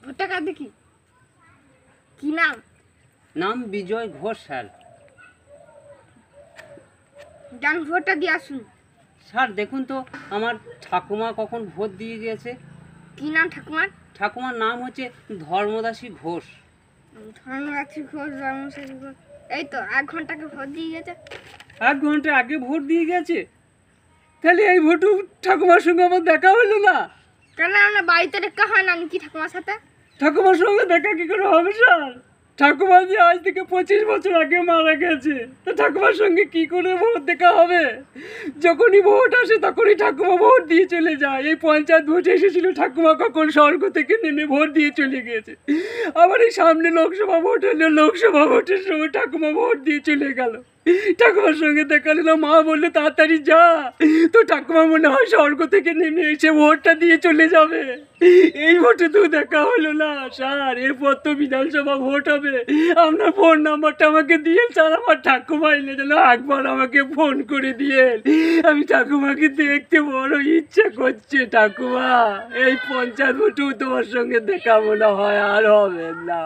ভোটটা কার দেখি? কি নাম? নাম বিজয় ঘোষ স্যার। যান ভোটটা দিয়ে আসুন। স্যার দেখুন তো আমার ঠাকুমা কখন ভোট দিয়ে গিয়েছে। কি নাম ঠাকুমার? ঠাকুমার নাম হচ্ছে ধর্মদাসী ঘোষ। ধর্মদাসী ঘোষ, ধর্মদাসী ঘোষ। এই তো 1 ঘন্টাকে ভোট দিয়ে গেছে। 1 ঘন্টা আগে ভোট দিয়ে গেছে। তাহলে এই ভোটু ঠাকুমার সঙ্গে আমার দেখা হলো না। কেন আমরা বাড়িতে দেখা হয় না কি ঠাকুমার সাথে? ঠাকুমার সঙ্গে দেখা কি করে হবে স্যার? ঠাকুমা যে আজ থেকে 25 বছর আগে মারা গেছে, তো ঠাকুমার সঙ্গে কি করে ভোট দেখা হবে? যখনই ভোট আসে তখনই ঠাকুমা ভোট দিয়ে চলে যায়। এই পঞ্চায়েত ভোট এসেছিল, ঠাকুমা কখন স্বর্গ থেকে নেমে ভোট দিয়ে চলে গিয়েছে। আবার এই সামনে লোকসভা ভোট হলো, লোকসভা ভোটের সময় ঠাকুমা ভোট দিয়ে চলে গেল। ঠাকুমার সঙ্গে দেখা হলো, মা বললো তাড়াতাড়ি যা, তো ঠাকুমা মনে হয় স্বর্গ থেকে নেমে এসে ভোটটা দিয়ে চলে যাবে। এই ভোটে তো দেখা হলো না স্যার। এরপর তো বিধানসভা ভোট হবে। আপনার ফোন নাম্বারটা আমাকে দিয়ে স্যার, আমার ঠাকুমা এলে যেন একবার আমাকে ফোন করে দিয়ে, আমি ঠাকুমাকে দেখতে বড় ইচ্ছা করছে। ঠাকুমা, এই পঞ্চায়েত ভোটেও তোমার সঙ্গে দেখা মনে হয় আর হবে না।